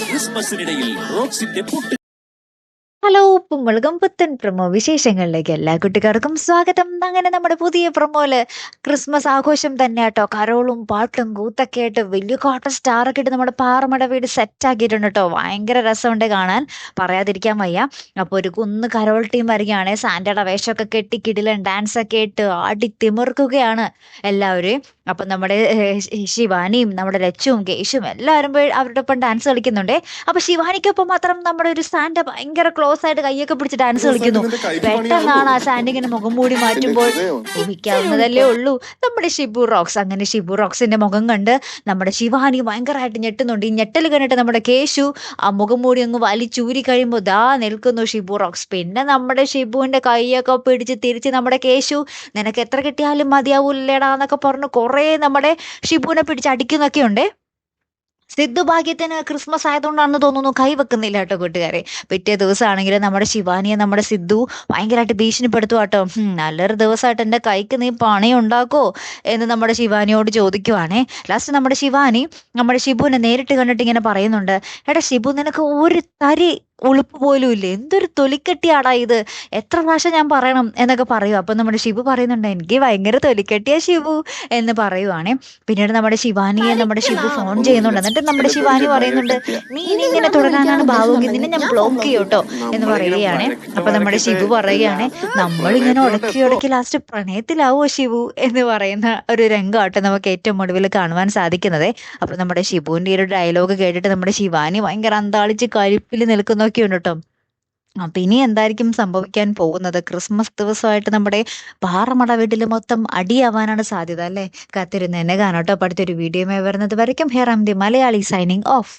ക്രിസ്മസിനിടയിൽ റോക്സിന്റെ പൊട്ട്. ഹലോ, ഉപ്പുമുളകും പുത്തൻ പ്രൊമോ വിശേഷങ്ങളിലേക്ക് എല്ലാ കുട്ടികൾക്കും സ്വാഗതം. അങ്ങനെ നമ്മുടെ പുതിയ പ്രൊമോയില് ക്രിസ്മസ് ആഘോഷം തന്നെ കേട്ടോ. കരോളും പാട്ടും കൂത്തൊക്കെ ആയിട്ട് വലിയ കോട്ട സ്റ്റാറൊക്കെ ഇട്ട് നമ്മുടെ പാറമട വീട് സെറ്റ് ആക്കിയിട്ടുണ്ട് കേട്ടോ. ഭയങ്കര രസമുണ്ട് കാണാൻ, പറയാതിരിക്കാൻ വയ്യ. അപ്പോൾ ഒരു കുന്ന് കരോൾ ടീം വരികയാണ്. സാന്റയുടെ വേഷമൊക്കെ കെട്ടി കിടിലൻ ഡാൻസ് ഒക്കെ ഇട്ട് ആടി തിമിർക്കുകയാണ് എല്ലാവരും. അപ്പം നമ്മുടെ ശിവാനിയും നമ്മുടെ ലച്ചുവും കേശും എല്ലാവരും പോയി അവരുടെ ഒപ്പം ഡാൻസ് കളിക്കുന്നുണ്ട്. അപ്പൊ ശിവാനിക്കൊപ്പം മാത്രം നമ്മുടെ ഒരു സാന്റ ഭയങ്കര ക്ലോസ് ആയിട്ട് കൈയൊക്കെ പിടിച്ച് ഡാൻസ് കളിക്കുന്നു. പെട്ടെന്നാണ് ആ സാന്റ ഇങ്ങനെ മുഖം മൂടി മാറ്റുമ്പോൾ ഊഹിക്കാവുന്നതല്ലേ ഉള്ളൂ നമ്മുടെ ഷിബു റോക്സ്. അങ്ങനെ ഷിബു റോക്സിന്റെ മുഖം കണ്ട് നമ്മുടെ ശിവാനി ഭയങ്കരമായിട്ട് ഞെട്ടുന്നുണ്ട്. ഈ ഞെട്ടൽ കണ്ടിട്ട് നമ്മുടെ കേശു ആ മുഖം മൂടി അങ്ങ് വലിച്ചൂരി കഴിയുമ്പോൾ ദാ നിൽക്കുന്നു ഷിബു റോക്സ്. പിന്നെ നമ്മുടെ ഷിബുവിന്റെ കൈയൊക്കെ പിടിച്ച് തിരിച്ച് നമ്മുടെ കേശു, നിനക്ക് എത്ര കിട്ടിയാലും മതിയാവൂല്ലേടാ എന്നൊക്കെ പറഞ്ഞ് കുറേ നമ്മുടെ ഷിബുവിനെ പിടിച്ച് അടിക്കുന്നൊക്കെ ഉണ്ട്. സിദ്ധു ഭാഗ്യത്തിന് ക്രിസ്മസ് ആയതുകൊണ്ടാണെന്ന് തോന്നുന്നു കൈ വെക്കുന്നില്ല കേട്ടോ കൂട്ടുകാരെ. പിറ്റേ ദിവസമാണെങ്കിൽ നമ്മുടെ ശിവാനിയെ നമ്മുടെ സിദ്ധു ഭയങ്കരമായിട്ട് ഭീഷണിപ്പെടുത്തുക കേട്ടോ. നല്ലൊരു ദിവസമായിട്ട് എൻ്റെ കൈക്ക് നീ പണി ഉണ്ടാക്കോ എന്ന് നമ്മുടെ ശിവാനിയോട് ചോദിക്കുവാണേ. ലാസ്റ്റ് നമ്മുടെ ശിവാനി നമ്മുടെ ഷിബുവിനെ നേരിട്ട് കണ്ടിട്ട് ഇങ്ങനെ പറയുന്നുണ്ട്, എടാ ഷിബു, നിനക്ക് ഒരു തരി ഉളുപ്പ് പോലും ഇല്ലേ, എന്തൊരു തൊലിക്കെട്ടിയാടാ ഇത്, എത്ര പ്രാവശ്യം ഞാൻ പറയണം എന്നൊക്കെ പറയും. അപ്പം നമ്മുടെ ഷിബു പറയുന്നുണ്ട്, എനിക്ക് ഭയങ്കര തൊലിക്കെട്ടിയാ ഷിബു എന്ന് പറയുവാണേ. പിന്നീട് നമ്മുടെ ശിവാനിയെ നമ്മുടെ ഷിബു ഫോൺ ചെയ്യുന്നുണ്ട്. എന്നിട്ട് നമ്മുടെ ശിവാനി പറയുന്നുണ്ട്, നീ ഇനി ഇങ്ങനെ തുടരാനാണ് ഭാവമെങ്കിൽ നിന്നെ ഞാൻ ബ്ലോക്ക് ചെയ്യോട്ടോ എന്ന് പറയുകയാണ്. അപ്പൊ നമ്മുടെ ഷിബു പറയുകയാണ്, നമ്മളിങ്ങനെ ഉടക്കി ലാസ്റ്റ് പ്രണയത്തിലാവോ ഷിബു എന്ന് പറയുന്ന ഒരു രംഗമാട്ടോ നമുക്ക് ഏറ്റവും ഒടുവിൽ കാണുവാൻ സാധിക്കുന്നത്. അപ്പൊ നമ്മുടെ ഷിബുവിന്റെ ഈ ഒരു ഡയലോഗ് കേട്ടിട്ട് നമ്മുടെ ശിവാനി ഭയങ്കര അന്താളിച്ച് കലിപ്പിൽ നിൽക്കുന്നൊക്കെ ഉണ്ട് കേട്ടോ. അപ്പൊ ഇനി എന്തായിരിക്കും സംഭവിക്കാൻ പോകുന്നത്? ക്രിസ്മസ് ദിവസമായിട്ട് നമ്മുടെ പാറമട വീട്ടിൽ മൊത്തം അടിയാവാനാണ് സാധ്യത അല്ലേ? കാത്തിരുന്ന് എന്നെ കാണാട്ടോ. അപ്പൊ അടുത്തൊരു വീഡിയോ വരുന്നത് വരയ്ക്കും. Here am the Malayali signing of.